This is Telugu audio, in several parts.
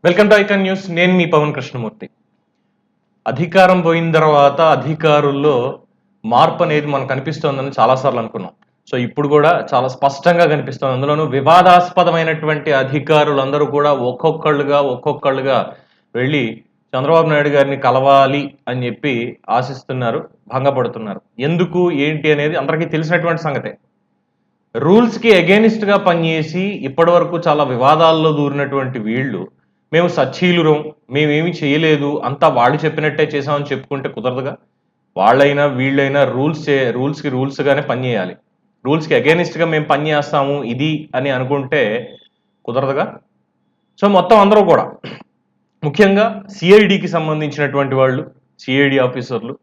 Welcome to icon news. నేను మీ పవన్ కృష్ణమూర్తి. అధికారం పోయిన తర్వాత అధికారుల్లో మార్పు అనేది మనకు కనిపిస్తోందని చాలాసార్లు అనుకున్నాం. సో ఇప్పుడు కూడా చాలా స్పష్టంగా కనిపిస్తుంది. అందులోనూ వివాదాస్పదమైనటువంటి అధికారులందరూ కూడా ఒక్కొక్కళ్ళుగా వెళ్ళి చంద్రబాబు నాయుడు గారిని కలవాలి అని చెప్పి ఆశిస్తున్నారు, భంగపడుతున్నారు. ఎందుకు ఏంటి అనేది అందరికీ తెలిసినటువంటి సంగతే. రూల్స్కి అగెనిస్ట్గా పనిచేసి ఇప్పటి వరకు చాలా వివాదాల్లో దూరినటువంటి వీళ్ళు మేము సచ్చీలురం, మేమేమి చేయలేదు, అంతా వాళ్ళు చెప్పినట్టే చేసామని చెప్పుకుంటే కుదరదుగా. వాళ్ళైనా వీళ్ళైనా రూల్స్కి రూల్స్గానే పనిచేయాలి. రూల్స్కి అగెనిస్ట్గా మేము పనిచేస్తాము ఇది అని అనుకుంటే కుదరదుగా. సో మొత్తం అందరూ కూడా ముఖ్యంగా సిఐడికి సంబంధించినటువంటి వాళ్ళు, సిఐడి ఆఫీసర్లు,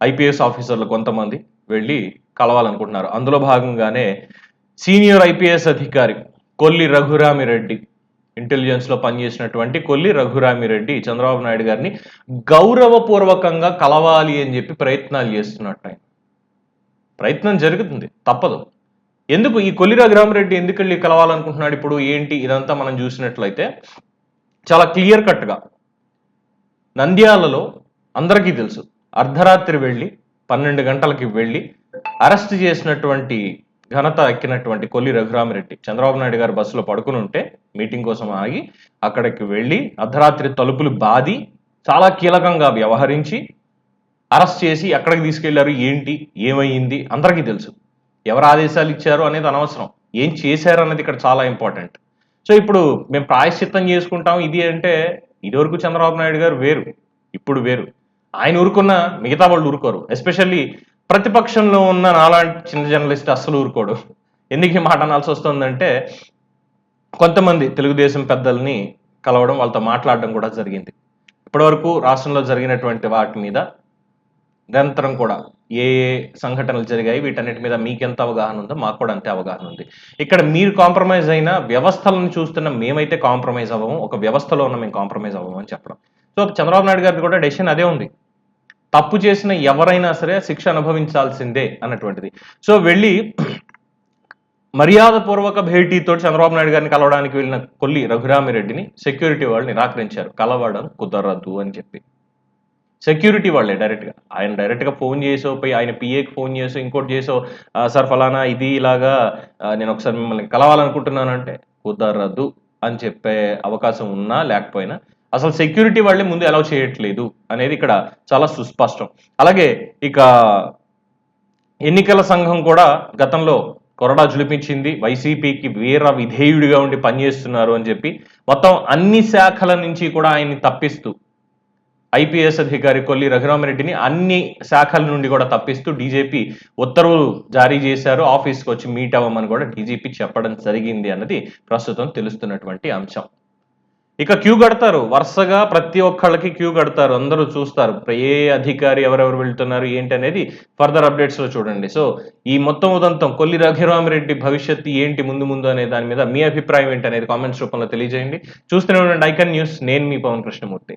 ఐపీఎస్ ఆఫీసర్లు కొంతమంది వెళ్ళి కలవాలనుకుంటున్నారు. అందులో భాగంగానే సీనియర్ ఐపీఎస్ అధికారి కొల్లి రఘురామిరెడ్డి, ఇంటెలిజెన్స్లో పనిచేసినటువంటి కొల్లి రఘురామిరెడ్డి చంద్రబాబు నాయుడు గారిని గౌరవపూర్వకంగా కలవాలి అని చెప్పి ప్రయత్నాలు చేస్తున్నట్టు. ఆయన ప్రయత్నం జరుగుతుంది, తప్పదు. ఎందుకు ఈ కొల్లి రఘురామిరెడ్డి ఎందుకు వెళ్ళి కలవాలనుకుంటున్నాడు ఇప్పుడు ఏంటి ఇదంతా మనం చూసినట్లయితే చాలా క్లియర్ కట్గా నంద్యాలలో అందరికీ తెలుసు, అర్ధరాత్రి వెళ్ళి 12 గంటలకి వెళ్ళి అరెస్ట్ చేసినటువంటి ఘనత ఎక్కినటువంటి కొల్లి రఘురామిరెడ్డి చంద్రబాబు నాయుడు గారు బస్సులో పడుకుని ఉంటే మీటింగ్ కోసం ఆగి అక్కడికి వెళ్ళి అర్ధరాత్రి తలుపులు బాది చాలా కీలకంగా వ్యవహరించి అరెస్ట్ చేసి ఎక్కడికి తీసుకెళ్లారు, ఏంటి ఏమైంది అందరికీ తెలుసు. ఎవరు ఆదేశాలు ఇచ్చారు అనేది అనవసరం, ఏం చేశారు అన్నది ఇక్కడ చాలా ఇంపార్టెంట్. సో ఇప్పుడు మేము ప్రాయశ్చిత్తం చేసుకుంటాం ఇది అంటే, ఇదివరకు చంద్రబాబు నాయుడు గారు వేరు, ఇప్పుడు వేరు. ఆయన ఊరుకున్న మిగతా వాళ్ళు ఊరుకోరు. ఎస్పెషల్లీ ప్రతిపక్షంలో ఉన్న నాలాంటి చిన్న జర్నలిస్ట్ అస్సలు ఊరుకోడు. ఎందుకు ఈ మాట అనాల్సి వస్తుందంటే, కొంతమంది తెలుగుదేశం పెద్దల్ని కలవడం, వాళ్ళతో మాట్లాడడం కూడా జరిగింది. ఇప్పటివరకు రాష్ట్రంలో జరిగినటువంటి వాటి మీద నిరంతరం కూడా ఏ సంఘటనలు జరిగాయి వీటన్నిటి మీద మీకెంత అవగాహన ఉందో మాకు కూడా అంతే అవగాహన ఉంది. ఇక్కడ మీరు కాంప్రమైజ్ అయిన వ్యవస్థలను చూస్తున్న మేమైతే కాంప్రమైజ్ అవ్వము, ఒక వ్యవస్థలో ఉన్న మేము కాంప్రమైజ్ అవ్వము అని చెప్పడం. సో చంద్రబాబు నాయుడు గారికి కూడా డెసిషన్ అదే ఉంది, తప్పు చేసిన ఎవరైనా సరే శిక్ష అనుభవించాల్సిందే అన్నటువంటిది. సో వెళ్ళి మర్యాదపూర్వక భేటీతో చంద్రబాబు నాయుడు గారిని కలవడానికి వెళ్ళిన కొల్లి రఘురామిరెడ్డిని సెక్యూరిటీ వాళ్ళు నిరాకరించారు. కలవడం కుదరదు అని చెప్పి. సెక్యూరిటీ వాళ్ళే డైరెక్ట్గా ఫోన్ చేసో, పోయి ఆయన పిఏకి ఫోన్ చేసో, ఇంకోటి చేసో, సార్ ఫలానా ఇది ఇలాగా నేను ఒకసారి మిమ్మల్ని కలవాలనుకుంటున్నానంటే కుదరదు అని చెప్పే అవకాశం ఉన్నా లేకపోయినా అసలు సెక్యూరిటీ వాళ్ళే ముందు అలౌ చేయట్లేదు అనేది ఇక్కడ చాలా సుస్పష్టం. అలాగే ఇక ఎన్నికల సంఘం కూడా గతంలో కొరడా జులిపించింది, వైసీపీకి వీర విధేయుడిగా ఉండి పనిచేస్తున్నారు అని చెప్పి మొత్తం అన్ని శాఖల నుంచి కూడా ఆయన్ని తప్పిస్తూ, ఐపీఎస్ అధికారి కొల్లి రఘురామిరెడ్డిని అన్ని శాఖల నుండి కూడా తప్పిస్తూ డీజీపీ ఉత్తర్వులు జారీ చేశారు. ఆఫీస్కి వచ్చి మీట్ అవ్వమని కూడా డీజీపీ చెప్పడం జరిగింది అన్నది ప్రస్తుతం తెలుస్తున్నటువంటి అంశం. ఇక క్యూ కడతారు, వరుసగా ప్రతి ఒక్కళ్ళకి క్యూ కడతారు, అందరూ చూస్తారు ఏ అధికారి ఎవరెవరు వెళ్తున్నారు ఏంటి అనేది ఫర్దర్ అప్డేట్స్లో చూడండి. సో ఈ మొత్తం ఉదంతం కొల్లి రఘురామిరెడ్డి భవిష్యత్తు ఏంటి ముందు అనే దాని మీద మీ అభిప్రాయం ఏంటి అనేది కామెంట్స్ రూపంలో తెలియజేయండి. చూస్తూనే ఉండండి ఐకాన్ న్యూస్. నేను మీ పవన్ కృష్ణమూర్తి.